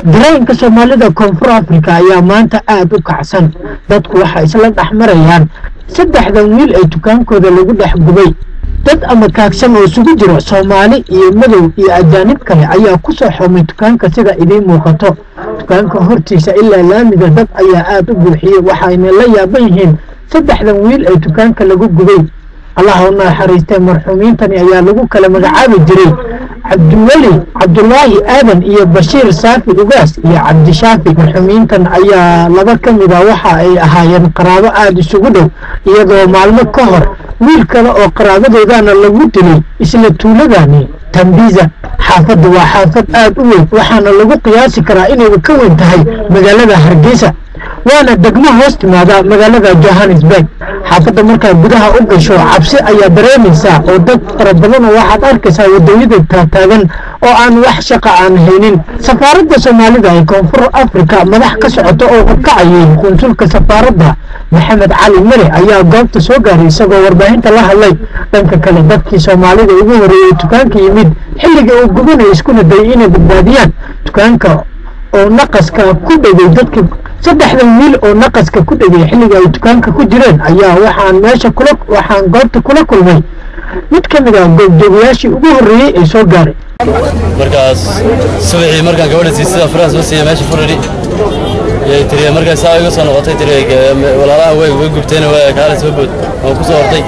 dareenka Soomaalida Koonfur Afrika ayaa maanta aad u kacsan dadku waxa isla dhaxmarayaan saddexdan wiil ay dukaankooda lagu dhex gubay dad ama kaagsan oo isugu jira Soomaali iyo madow iyo ajaanib kale ayaa ku soo xumay dukaanka sida idin muuqato dukaanka hortiisa ilaa laamiga dad ayaa aad u buuxiyay waxayna la yaaban yihiin saddexdan wiil ay dukaanka lagu gubay الله naxariistay marxuumiintani ayaa lagu kala magacaabi jiray Cabdullaahi Aadan iyo Bashiir Saafi Ugaas iyo Cabdi Shaafi marxuumiintan ayaa laba kamid ah waxa ay ahaayeen qaraabo aad isugu dhow iyadoo maalmo ka hor wiil kale oo qaraabadoodana lagu dilay isla tuuladani Tambiza xaafaddu waa xaafad aad u weyn waxaana lagu qiyaasi karaa inay ka weyn tahay magaalada Hargeysa وانا دقمه هوست ماذا مقالة جوهانسبرغ حافظة مركز بدها أقشوا عبسي أي بريميسا ودد ربنا واحد أركسا ودويد التاتاغن وعن وحشق عن هينين سفارة سوماليدا كونفور أفريكا مدح كسعطو أو كعيين كونسولك سفارة محمد علي مري أيا قابت سوغاري سوغو ورباهين تلاها اللي لانك كالدكي سوماليدا يقولي تكانك يميد حلق وقبون يسكون الدايين بالباديان تكانك oo naqaska ku dhigay dadka saddexdan wiil oo naqaska ku dhigay xilliga ay dukaanka ku jireen ayaa waxaan goobta kula kulmay mid kamid ah goobjoogayaashii ugu horeeyay ee soo gaaray markaas subaxii markaan gabadha sida France oo siiyay meesha furadi yay tiriye markaas ay uga soo noqotay tiriye walaalaha way gubteen way kala soo bood oo ku soo orday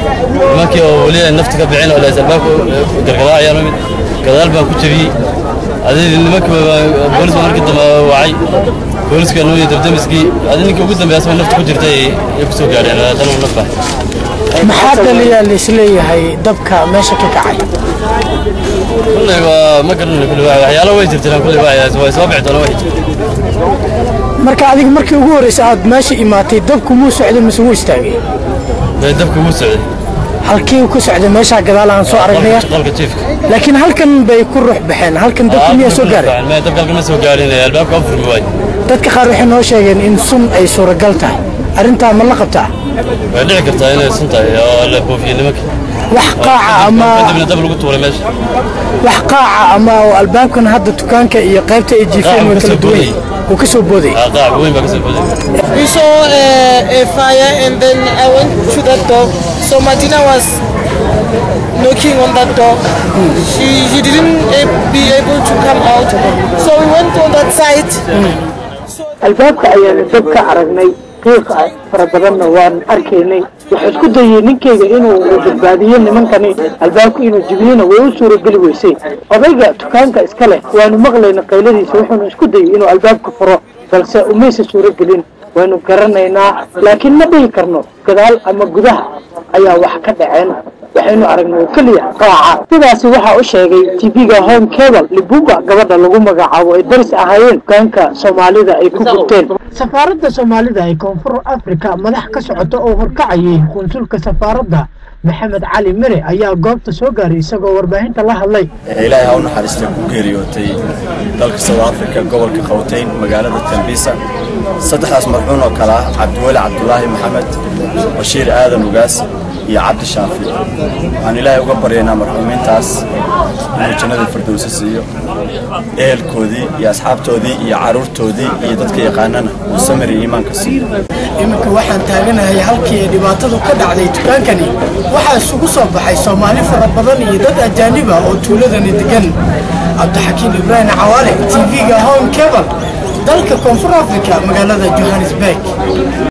markii oo wali nafta ka bixin oo la salbaabku gargaraacayaan mid gadaal baan ku jiriyay هذه المكتب بوليس مركز وعي بوليس كانوا يدردمسكي هذه اللي كوجد بس من نفط كجرتي يكسو قال أنا تنو نفع محاضر اللي سليه هاي دبكة ماشي كعاد كله ما قلنا كل واحد يا لو يجرت لنا كل واحد سوى سوابع ترى واحد مركز هذيك مركز وجوري ساعد ماشي إماتي دبكة مو سعد مسوي تاجي دبكة مو سعد halkii ku socday meesha gadaal aan soo aragnay laakiin halkan bay ku ruux baxeen halkan dadku miyaa soo gaaray ma dadka ma soo gaarin albaabka afur way dadka qaar waxay noo sheegeen in sun ay suuragal tahay arinta ma la qabtaa way dhici kartaa inay sun tahay oo la koofiyo nimanka wax qaaca ama dadna dab lagu tuuray meesha wax qaaca ama albaabkan hadda dukaanka iyo qaybta ay jiifeen way kala duwan وكسو بودي وين بكسو بودي We saw a fire and then I went to that door. So Martina was knocking on that door. He didn't be able to come out. So we went on that side. الباب كأيان الباب كعرقني قيق فربنا وان أركيني وحسكو دايين كيغا إنو بالباديين لمن كاني الباب إنو جبينه ويوسور القلويسي وبيقى تكانك إسكاله وانو مغلين قيلدي سوحون اسكو دايين إنو الباب كفرو بلسا أميس سور القلين وانو كرنينا لكن ما بيكرنو كذال أما قدها أيا وحكا دعين waxaynu aragnay kaliya qaaca sidaasi waxa uu sheegay TV-ga Home Cable Libuga gabadha lagu magacaabo ay daris ahaayeen kanka Soomaalida ay ku gubteen safaaradda Soomaalida ee Koonfur Afrika madax ka socota oo horkacayay konsulka safaaradda محمد علي مري ayaa goobta soo gaaray isagoo warbaahinta la hadlay ilaahay ha u naxariisto ku geeriyootay dalka South Africa gobolka Gauteng magaalada Tambiza saddexdaas marxuun oo kala Cabdullaahi Maxamed Bashiir Aadan Ugaas iyo Cabdi Shaafi aan ilaahay uga baryaynaa marxuumintaas inuu jannada firdawsi siiyo eelkoodii iyo asxaabtoodii iyo caruurtoodii iyo dadka yaqaanana uu samir iimaanka siiyo iminka waxaan taaganahay halkii dhibaatadu ka dhacday dukaankani waxaa isugu soo baxay Soomaali fara badan iyo dad ajaanib ah oo tuuladani degan Cabdixakiin Ibrahim Cawaale TV-ga Home Cable dalka Koonfur Afrika magaalada Johannesburg